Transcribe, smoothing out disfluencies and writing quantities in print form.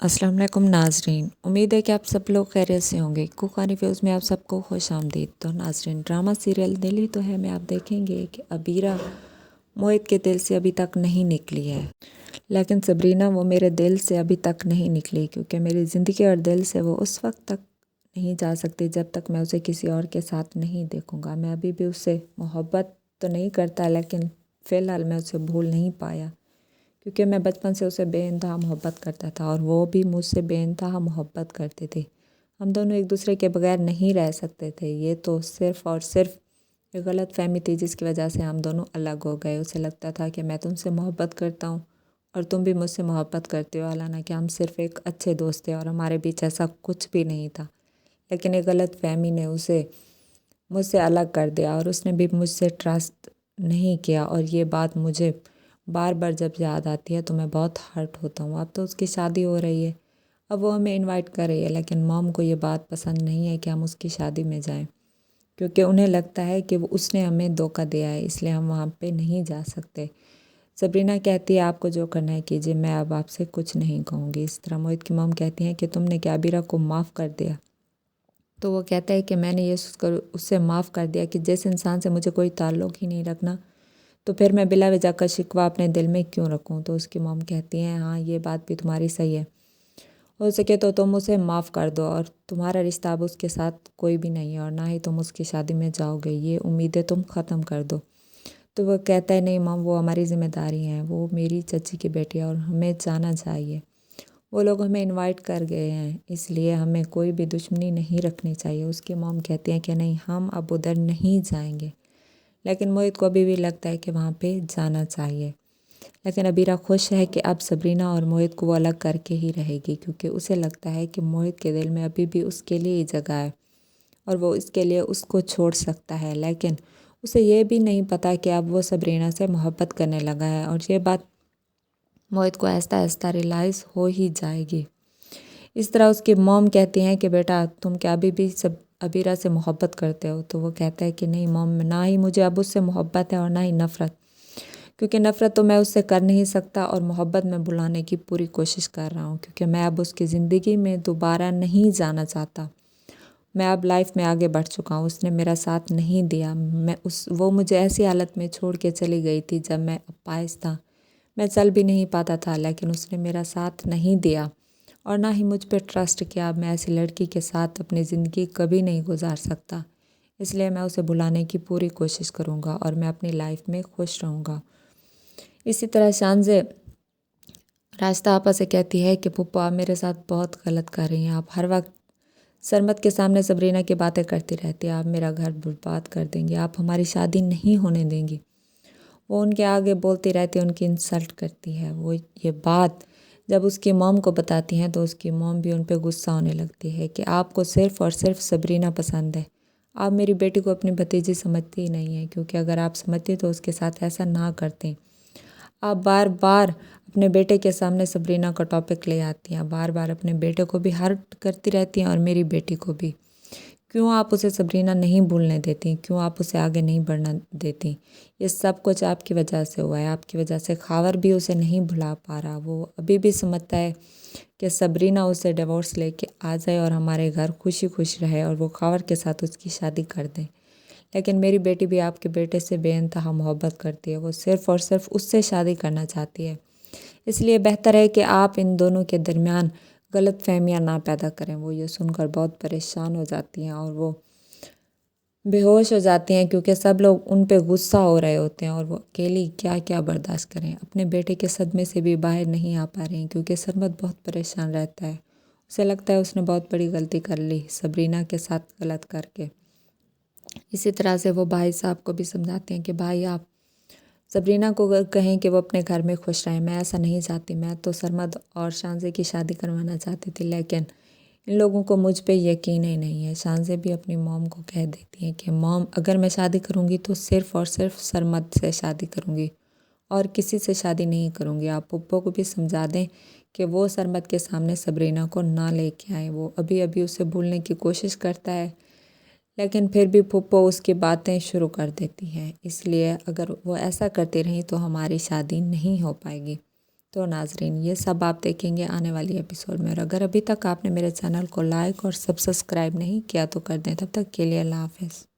अस्सलाम वालेकुम नाजरीन, उम्मीद है कि आप सब लोग खैरियत से होंगे। कुक रिव्यूज़ में आप सबको खुश आमदीद। तो नाजरीन, ड्रामा सीरियल दिल ही तो है में आप देखेंगे कि अबीरा मोहित के दिल से अभी तक नहीं निकली है, लेकिन सबरीना वो मेरे दिल से अभी तक नहीं निकली, क्योंकि मेरी ज़िंदगी और दिल से वो उस वक्त तक नहीं जा सकती जब तक मैं उसे किसी और के साथ नहीं देखूँगा। मैं अभी भी उससे मोहब्बत तो नहीं करता, लेकिन फ़िलहाल मैं उसे भूल नहीं पाया, क्योंकि मैं बचपन से उसे बेइंतहा मोहब्बत करता था और वो भी मुझसे बेइंतहा मोहब्बत करती थी। हम दोनों एक दूसरे के बगैर नहीं रह सकते थे। ये तो सिर्फ़ और सिर्फ एक गलत फहमी थी जिसकी वजह से हम दोनों अलग हो गए। उसे लगता था कि मैं तुमसे मोहब्बत करता हूँ और तुम भी मुझसे मोहब्बत करते हो, हालांकि हम सिर्फ़ एक अच्छे दोस्त थे और हमारे बीच ऐसा कुछ भी नहीं था। लेकिन एक गलत फहमी ने उसे मुझसे अलग कर दिया और उसने भी मुझसे ट्रस्ट नहीं किया, और ये बात मुझे बार बार जब याद आती है तो मैं बहुत हर्ट होता हूँ। अब तो उसकी शादी हो रही है, अब वो हमें इनवाइट कर रही है, लेकिन मॉम को ये बात पसंद नहीं है कि हम उसकी शादी में जाएं, क्योंकि उन्हें लगता है कि वो उसने हमें धोखा दिया है, इसलिए हम वहाँ पे नहीं जा सकते। सबरीना कहती है आपको जो करना है कीजिए, मैं अब आपसे कुछ नहीं कहूँगी। इस तरह मोहित की मॉम कहती हैं कि तुमने क्या आबिरा को माफ़ कर दिया? तो वो कहता है कि मैंने ये सोचकर उससे माफ़ कर दिया कि जिस इंसान से मुझे कोई ताल्लुक़ ही नहीं रखना, तो फिर मैं बिला वजह का शिकवा अपने दिल में क्यों रखूं। तो उसकी मॉम कहती हैं हाँ, ये बात भी तुम्हारी सही है, हो सके तो तुम उसे माफ़ कर दो, और तुम्हारा रिश्ता अब उसके साथ कोई भी नहीं है और ना ही तुम उसकी शादी में जाओगे। ये उम्मीदें तुम ख़त्म कर दो। तो वो कहता है नहीं मॉम, वो हमारी ज़िम्मेदारी हैं, वो मेरी चची की बेटी है और हमें जाना चाहिए। वो लोग हमें इनवाइट कर गए हैं, इसलिए हमें कोई भी दुश्मनी नहीं रखनी चाहिए। उसकी मॉम कहती हैं कि नहीं, हम अब उधर नहीं जाएंगे, लेकिन मोहित को अभी भी लगता है कि वहाँ पे जाना चाहिए। लेकिन अबीरा खुश है कि अब सबरीना और मोहित को वो अलग करके ही रहेगी, क्योंकि उसे लगता है कि मोहित के दिल में अभी भी उसके लिए ही जगह है और वो इसके लिए उसको छोड़ सकता है। लेकिन उसे ये भी नहीं पता कि अब वो सबरीना से मोहब्बत करने लगा है, और ये बात मोहित को आहिस्ता आहिस्ता रियलाइज़ हो ही जाएगी। इस तरह उसकी मॉम कहती हैं कि बेटा तुम क्या अभी भी सब अबीरा से मोहब्बत करते हो? तो वो कहता है कि नहीं मॉम, ना ही मुझे अब उससे मोहब्बत है और ना ही नफ़रत, क्योंकि नफ़रत तो मैं उससे कर नहीं सकता और मोहब्बत में बुलाने की पूरी कोशिश कर रहा हूँ, क्योंकि मैं अब उसकी ज़िंदगी में दोबारा नहीं जाना चाहता। मैं अब लाइफ में आगे बढ़ चुका हूँ। उसने मेरा साथ नहीं दिया। वो मुझे ऐसी हालत में छोड़ के चली गई थी जब मैं अपाहिज था, मैं चल भी नहीं पाता था, लेकिन उसने मेरा साथ नहीं दिया और ना ही मुझ पे ट्रस्ट किया। अब मैं ऐसी लड़की के साथ अपनी ज़िंदगी कभी नहीं गुजार सकता, इसलिए मैं उसे भुलाने की पूरी कोशिश करूँगा और मैं अपनी लाइफ में खुश रहूँगा। इसी तरह शानज़े रास्ता आपा से कहती है कि पप्पा आप मेरे साथ बहुत गलत कर रही हैं। आप हर वक्त सरमत के सामने सबरीना की बातें करती रहती है। आप मेरा घर बर्बाद कर देंगी, आप हमारी शादी नहीं होने देंगी। वो उनके आगे बोलती रहती है, उनकी इंसल्ट करती है। वो ये बात जब उसकी मॉम को बताती हैं तो उसकी मॉम भी उन पर गुस्सा होने लगती है कि आपको सिर्फ़ और सिर्फ सबरीना पसंद है। आप मेरी बेटी को अपनी भतीजी समझती ही नहीं है, क्योंकि अगर आप समझती तो उसके साथ ऐसा ना करते। आप बार बार अपने बेटे के सामने सबरीना का टॉपिक ले आती हैं, बार बार अपने बेटे को भी हर्ट करती रहती हैं और मेरी बेटी को भी। क्यों आप उसे सबरीना नहीं भूलने देती? क्यों आप उसे आगे नहीं बढ़ना देती? ये सब कुछ आपकी वजह से हुआ है। आपकी वजह से खावर भी उसे नहीं भुला पा रहा। वो अभी भी समझता है कि सबरीना उसे डिवोर्स लेके आ जाए और हमारे घर खुशी खुश रहे और वो खावर के साथ उसकी शादी कर दें। लेकिन मेरी बेटी भी आपके बेटे से बेइंतहा मोहब्बत करती है। वो सिर्फ़ और सिर्फ उससे शादी करना चाहती है। इसलिए बेहतर है कि आप इन दोनों के दरमियान गलतफहमियां ना पैदा करें। वो ये सुनकर बहुत परेशान हो जाती हैं और वो बेहोश हो जाती हैं, क्योंकि सब लोग उन पे गुस्सा हो रहे होते हैं और वो अकेली क्या क्या बर्दाश्त करें। अपने बेटे के सदमे से भी बाहर नहीं आ पा रही हैं, क्योंकि सरमत बहुत परेशान रहता है। उसे लगता है उसने बहुत बड़ी गलती कर ली सबरीना के साथ गलत करके। इसी तरह से वो भाई साहब को भी समझाते हैं कि भाई आप सबरीना को कहें कि वो अपने घर में खुश रहें। मैं ऐसा नहीं चाहती। मैं तो सरमद और शानज़े की शादी करवाना चाहती थी, लेकिन इन लोगों को मुझ पे यकीन ही नहीं है। शानज़े भी अपनी मॉम को कह देती है कि मॉम, अगर मैं शादी करूँगी तो सिर्फ़ और सिर्फ सरमद से शादी करूँगी और किसी से शादी नहीं करूँगी। आप पप्पो को भी समझा दें कि वो सरमद के सामने सबरीना को ना लेके आए। वो अभी अभी उसे भूलने की कोशिश करता है, लेकिन फिर भी फूफो उसकी बातें शुरू कर देती हैं। इसलिए अगर वो ऐसा करती रहीं तो हमारी शादी नहीं हो पाएगी। तो नाजरीन ये सब आप देखेंगे आने वाली एपिसोड में। और अगर अभी तक आपने मेरे चैनल को लाइक और सब्सक्राइब नहीं किया तो कर दें। तब तक के लिए अल्लाह हाफ़िज़।